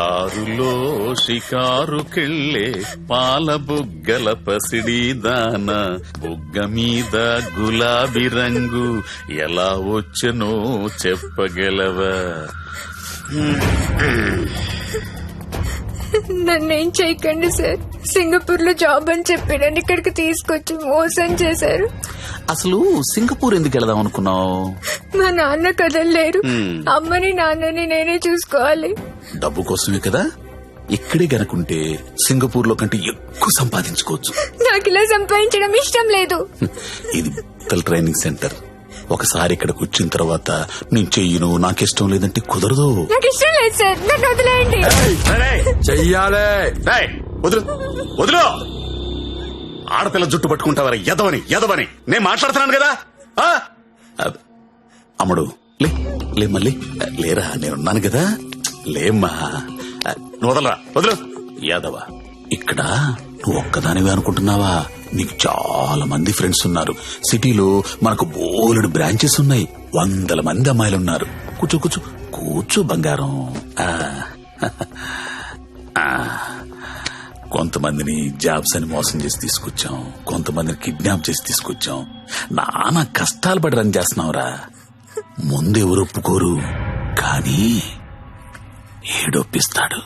కారులో షికారుకెళ్ళే పాల బుగ్గల పసిడి దాన బుగ్గ మీద గులాబీ రంగు ఎలా వచ్చనో చెప్పగలవా? నన్నేం చేయకండి సార్. సింగపూర్ లో జాబ్ అని చెప్పి నన్ను ఇక్కడికి తీసుకొచ్చి మోసం చేశారు. అసలు సింగపూర్ ఎందుకు వెళదాం అనుకున్నావు? మా నాన్న కదలలేరు. అమ్మని నాన్నని నేనే చూసుకోవాలి. డబ్బు కోసమే కదా. ఇక్కడే గనుకుంటే సింగపూర్ లో కంటే ఎక్కువ సంపాదించుకోవచ్చు. నాకు ఇలా సంపాదించడం ఇష్టం లేదు. ఇది ట్రైనింగ్ సెంటర్. ఒకసారి ఇక్కడికి వచ్చిన తర్వాత నేను చెయ్యను, నాకిష్టం లేదంటే కుదరదు. నాకు ఇష్టం లేదు సార్, నన్ను వదిలేయండి. చెయ్యాలే. వదులు. ఆడపిల్ల జుట్టు పట్టుకుంటావరా? ఎదవని నేను మాట్లాడుతున్నాను కదా. అమ్ముడు లే మళ్ళీ లేరా, నేనున్నాను కదా. లేమ్మా, వదలరా. యాదవ, ఇక్కడ నువ్వు ఒక్కదానివే అనుకుంటున్నావా? నీకు చాలా మంది ఫ్రెండ్స్ ఉన్నారు. సిటీలో మనకు బోలెడు బ్రాంచెస్ ఉన్నాయి. 100 మంది అమ్మాయిలున్నారు. కూర్చో బంగారం. కొంతమందిని జాబ్స్ అని మోసం చేసి తీసుకొచ్చాం, కొంతమందిని కిడ్నాప్ చేసి తీసుకొచ్చాం. నానా కష్టాలు పడి రన్ చేస్తున్నావురా. ముందెవరు ఒప్పుకోరు, కానీ ఏడొప్పిస్తాడు.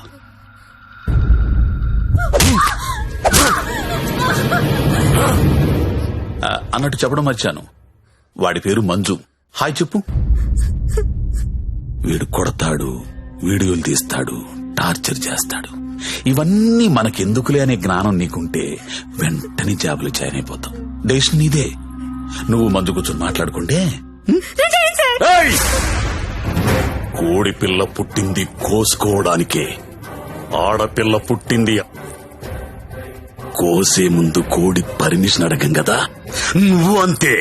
అన్నట్టు చెప్పడం మర్చాను. వాడి పేరు మంజు. హాయ్ చెప్పు. వీడు కొడతాడు, వీడియోలు తీస్తాడు, టార్చర్ చేస్తాడు. ఇవన్నీ మనకెందుకులే అనే జ్ఞానం నీకుంటే వెంటనే జాబులు జాయిన్ అయిపోతాం. డెసిషన్ నీదే. నువ్వు మంజు కూర్చొని మాట్లాడుకుంటే. కోడి పిల్ల పుట్టింది కోసుకోవడానికే, ఆడపిల్ల పుట్టింది కోసే ముందు కోడి పర్మిషన్ అడగం కదా. నువ్వు అంతే.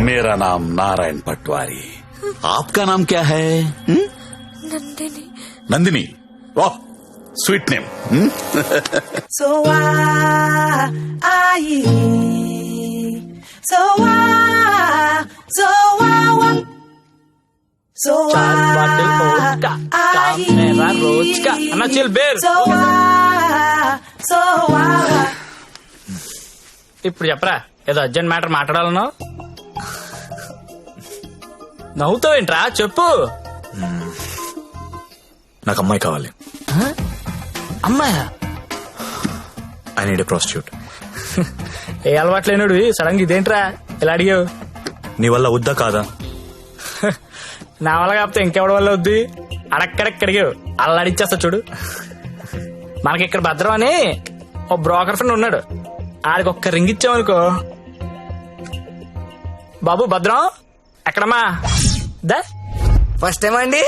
मेरा नाम नारायण पटवारी, आपका नाम क्या है? नंदिनी. वाह, स्वीट नेम. ఇప్పుడు చెప్పరా, ఏదో అర్జెంట్ మ్యాటర్ మాట్లాడాలన్నావు. నవ్వుతావేంట్రా, చెప్పు. నాకు అమ్మాయి కావాలి. అమ్మాయా? I need a prostitute. ఏ అలవాటు లేనుడు సడన్ గా ఇదేంట్రా ఇలా అడిగావు? నీ వల్ల వద్దా కాదా? నా వల్ల కాకపోతే ఇంకెవడి వల్ల వద్దు. అడక్కడక్కడిగావు, అలా అడిచేస్తా చూడు. మనకి ఇక్కడ భద్రం అని ఓ బ్రోకర్ ఫ్రెండ్ ఉన్నాడు. ఆడికి ఒక్క రింగ్ ఇచ్చామనుకో. బాబు భద్రం ఎక్కడమ్మా? దా ఫస్ట్ టైం అండి.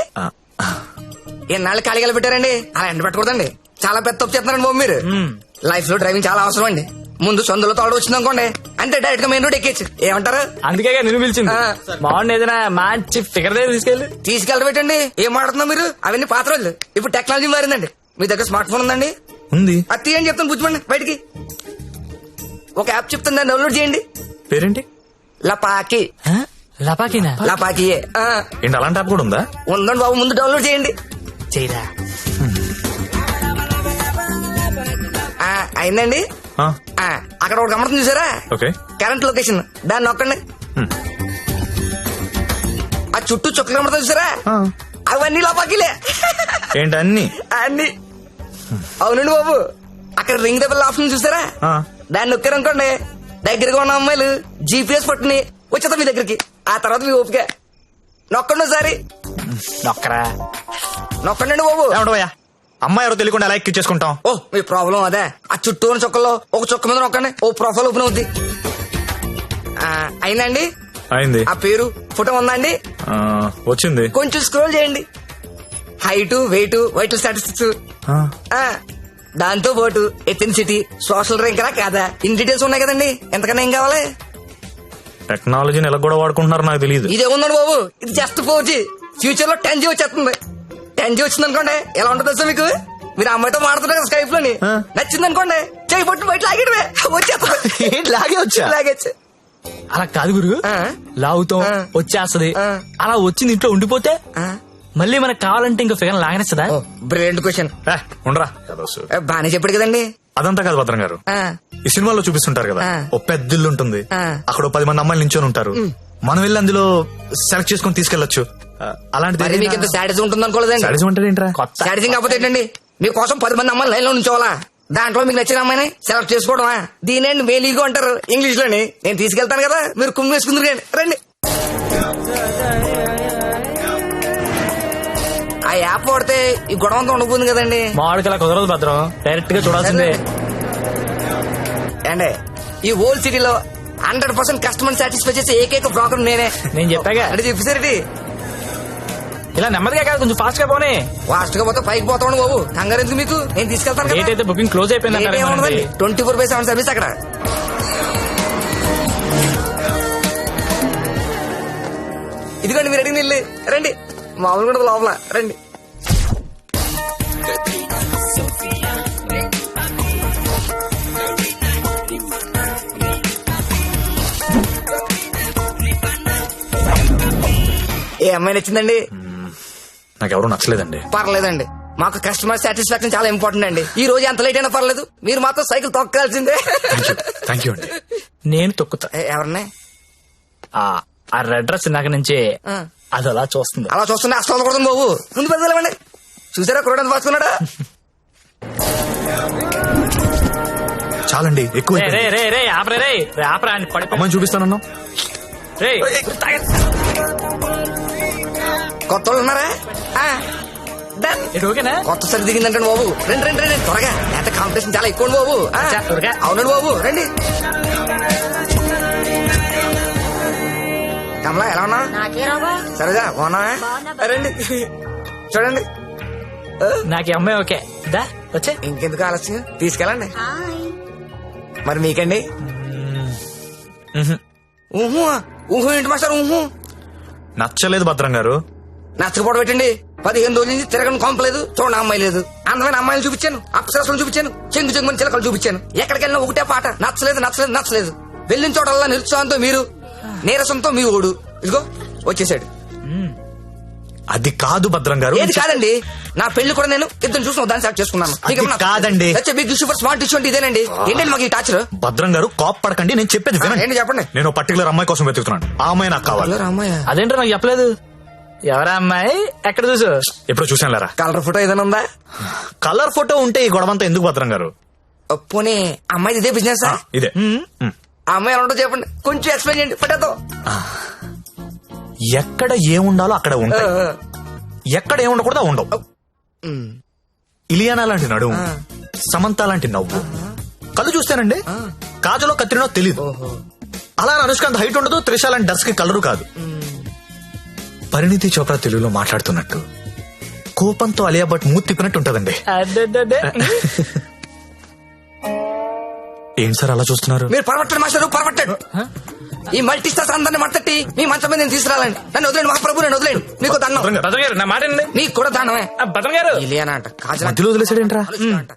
ఎన్నాళ్ళు ఖాళీగా పెట్టారండి. అలా ఎండ పెట్టకూడదండి. చాలా పెద్ద తప్పు చేస్తున్నారండి బాబు మీరు. లైఫ్ లో డ్రైవింగ్ చాలా అవసరం అండి. ముందు సొందులో తోడు వచ్చింది అనుకోండి, అంటే డైరెక్ట్ గా మెయిన్ రోడ్ ఎక్కేచ్చు. ఏమంటారు? అందుకే నేను పిలిచింది. బాగుంది, ఏదైనా మంచి ఫిగర్ దగ్గర తీసుకెళ్ళబెట్టండి. ఏం మాట్లాడుతున్నా మీరు? అవన్నీ పాత రోజులు. ఇప్పుడు టెక్నాలజీ మారిందండి. మీ దగ్గర స్మార్ట్ ఫోన్ ఉందండి? ఉంది. అది తీయండి చెప్తాను, బుజ్జిమండి బయటికి. ఒక యాప్ చెప్తాను, డౌన్లోడ్ చేయండి. పేరేంటి? లపాకి. లపాకినా? లపాకియే. ఏంటి, అలాంటి యాప్ కూడా ఉందా? ఉందండి బాబు, ముందు డౌన్లోడ్ చేయండి. చేయరా. అయిందండి. అక్కడ ఒక గమనం చూసారా? కరెంట్ లొకేషన్, దాన్ని నొక్కండి. ఆ చుట్టూ చుక్కలు కమర్తా చూసారా? అవన్నీ లపాకిలే. ఏంటి అన్ని? అన్ని. అవునండి బాబు, అక్కడ రింగ్ దెబ్బల ఆప్షన్ చూసారా? దాన్ని నొక్కారనుకోండి, దగ్గరగా ఉన్న అమ్మాయిలు జీపీఎస్ పట్టుని వచ్చేదా మీ దగ్గరికి. ఆ తర్వాత మీ ఓపిక. నొక్కండి ఒకసారి. నొక్కరా. నొక్కండి బాబు. అమ్మాయి ఎవరో తెలియకుండా ఎలా ఎక్కించేసుకుంటాం? ఓ, మీ ప్రాబ్లం అదే. ఆ చుట్టూ ఉన్న చుక్కల్లో ఒక చుక్క మీద నొక్కండి, ఓ ప్రొఫైల్ ఓపెన్ అవుద్ది. అయిందండి? అయింది. ఆ పేరు ఫోటో ఉందా అండి? వచ్చింది. కొంచెం స్క్రోల్ చేయండి. హైట్, వెయిట్, వైటల్ స్టాటిస్టిక్స్, దాంతో పాటు ఎథెన్సిటీ, సోషల్ ర్యాంక్ కాదా, ఇన్ డీటెయిల్స్ ఉన్నాయి కదండి. ఎంతకన్నా ఏం కావాలి? టెక్నాలజీని ఎలా కూడా వాడుకుంటున్నారో నాకు తెలియదు. ఇదే ఉందండి బాబు, ఇది జస్ట్ 4G. ఫ్యూచర్ లో 10G వచ్చేస్తుంది. 10G వచ్చింది అనుకోండి, ఎలా ఉంటుంది సార్ మీకు? మీరు అమ్మాయితో మాడుతున్నారు స్కైప్ లోని, నచ్చింది అనుకోండి, చేయి పట్టు బయట లాగేయడమే, వచ్చేస్తుంది. లాగే వచ్చా? లాగేచ్చు. అలా కాదు గురు, ఆ. లాగుతాం ఆ. వచ్చేస్తది, ఆ. అలా వచ్చింది ఇంట్లో ఉండిపోతే మళ్ళీ మనకు కావాలంటే ఇంకా ఫిగర్ లాగనేస్తుందా? Brilliant question. ఉండరా బానే చెప్పాడు కదండి. అదంతా కాదు భద్రం గారు, ఆ, ఈ సినిమాలో చూపిస్తుంటారు కదా, ఆ. ఓ పెద్ద ఇల్లు ఉంటుంది, ఆ. అక్కడ ఓ 10 మంది అమ్మాయిలు నించొని ఉంటారు, మనం వెళ్ళి అందులో సెలెక్ట్ చేసుకుని తీసుకెళ్లొచ్చు. మరి మీకు ఇంత శాడిజం ఉంటుంది అనుకోలేదండి. సాడిజం అంటే ఏంట్రా? కొత్త శాడిజం కాకపోతే ఏంటండి, మీకోసం 10 మంది అమ్మాయిలు లైన్ లో ఉంచోవాలా, దాంట్లో మీకు నచ్చిన అమ్మాయిని సెలెక్ట్ చేసుకోవడమా? దీనేండి మేలీగో అంటారు ఇంగ్లీష్ లోని. నేను తీసుకెళ్తాను కదా, మీరు కుమ్మి వేసుకుందరు రండి. ఆ యాప్ వాడితే ఈ గొడవ అంతా ఉండబోతుంది కదండి. మామిడికి అలా కుదరదు భద్రం, డైరెక్ట్ గా చూడాల్సిందే. అండి ఈ ఓల్డ్ సిటీలో 100% కస్టమర్ సాటిస్ఫై చేసే ఏకైక బ్రోకర్ నేనే. నేను చెప్పాగా, అంటే చెప్పేసరికి ఇలా నెమ్మదిగా కాదు, కొంచెం ఫాస్ట్ గా పోనీ. ఫాస్ట్ గా పోతే పైకి పోతాను బాబు, కంగారు ఎందుకు మీకు, నేను తీసుకెళ్తాను డేట్ అయితే బుకింగ్ క్లోజ్ అయిపోయింది అంటారు. 24/7 సర్వీస్ అక్కడ. ఇదిగోండి మీరు అడిగిన ఇల్లు, రండి. మామూలు కూడా లోపల రండి. ఏ అమ్మాయి నచ్చిందండి? నాకు ఎవరు నచ్చలేదండి. పర్లేదండి, మాకు కస్టమర్ సాటిస్ఫాక్షన్ చాలా ఇంపార్టెంట్ అండి. ఈ రోజు ఎంత లేట్ అయినా పర్లేదు, మీరు మాత్రం సైకిల్ తొక్కాల్సిందే. థ్యాంక్ యూ అండి. నేను తొక్కుతా. ఎవరిని? ఆ రెడ్ డ్రెస్ నాకు నుంచి ఆ. అది అలా చూస్తుంది. అలా చూస్తుంటే అసలు వదలకూడదు బాబు, ముందు పెద్దలేమండి. చూసారా కురడానికి పాసుకున్నాడా? చాలండి, ఎక్కువ రే రే రే రే ఆపరే రే రే ఆపరా అని పడి అమ్మాయిని చూపిస్తానన్నా. రే కొత్త వాళ్ళు ఉన్నారా? ఆ, done. ఇది ఓకేనా? కొత్త సరి దిగిందంటే బాబు, రండి రండి రండి త్వరగా, ఎంత కాంపిటీషన్ చాలా ఎక్కువ బాబు. ఆ, చా, త్వరగా. అవునండి బాబు, రండి. కమలా ఎలా ఉన్నా? సరేగా బాగున్నా? రండి చూడండి. నాకు ఈ అమ్మాయి ఓకే, దా వచ్చే. ఇంకెందుకు ఆలస్యం, తీసుకెళ్ళండి. మరి మీకండి? ఊహు ఊహు ఏంటి మాస్టర్ ఊహు? నచ్చలేదు భద్రం గారు. నచ్చకపోవడం పెట్టండి. 15 రోజుల నుంచి తిరగని కొంపలేదు, చూడండి అమ్మాయి లేదు. అందమైన అమ్మాయిలు చూపించాను, అప్సరసలు చూపించాను, చెంగు చెంగుని చిలకలు చూపించాను. ఎక్కడికి వెళ్ళినా ఒకటే పాట, నచ్చలేదు నచ్చలేదు నచ్చలేదు. వెళ్ళిన చోటల్లా నిరుత్సాహంతో మీరు, నీరసంతో మీ ఓడు. ఇదిగో వచ్చేసాడు. అది కాదు భద్రం గారు. ఏది కాదండి, నా పెళ్లి కూడా నేను ఇద్దరు చూసిన దాన్ని సెలెక్ట్ చేసుకున్నాను. అది కాదండి. బిగ్ సూపర్ స్మార్ట్ ఇష్యూ అంటే ఇదేనండి. ఏంటండి మాకు ఈ టాచర్? భద్రం గారు కాప్ పడకండి, నేను చెప్పేది వినండి. ఏంటి చెప్పండి. నేను పర్టికులర్ అమ్మాయి కోసం వెతుకుతున్నాను, ఆ అమ్మాయి నాకు కావాలి. అమ్మాయి అదేంటో నాకు చెప్పలేదు. ఎవరా అమ్మాయి, ఎక్కడ చూసు? ఎప్పుడు చూసాను లేరా. కలర్ ఫోటో ఏదైనా ఉందా? కలర్ ఫోటో ఉంటే ఈ గొడవంతా ఎందుకు భద్రం గారు? పోనీ అమ్మాయి ఇదే బిజినెస్? ఇదే. ఆ అమ్మాయి ఎలా ఉంటుందో చెప్పండి, కొంచెం ఎక్స్ప్లెయిన్ చేయండి పట్టేద్దాం. ఎక్కడ ఏముండాలో అక్కడ ఉంటాయి, ఎక్కడ ఏముండకూడదు ఉండవు. ఇలియానా లాంటి నడుము, సమంత లాంటి నవ్వు, కళ్ళు చూస్తేనండి కాజలో కత్తిరినో తెలీదు. అలా అనుష్కాంత్ హైట్ ఉండదు, త్రిష లాంటి డర్స్ కి కలరు కాదు. పరిణితి చోప్రా తెలుగులో మాట్లాడుతున్నట్టు, కోపంతో అలియా భట్ మూతి తిప్పినట్టు ఉంటదండి. అడ్డడ్డడ్డే. ఏం సార్ అలా చూస్తున్నారు? మీరు పరమట్టండి మాస్టర్, పరమట్టండి. ఈ మల్టీ స్టార్స్ అందరిని మట్టట్టి మీ మంచం మీద నేను తీసుకురాలండి. నన్ను వదిలేండి మహాప్రభు, నేను వదిలేండి. మీకు దండం. భద్రం గారు నా మాట వినండి. నీకు కూడా దండమే. భద్రం గారు ఇలియానా అంట, కాజల్ మధ్యలో వదిలేసాడేంట్రా? అంట.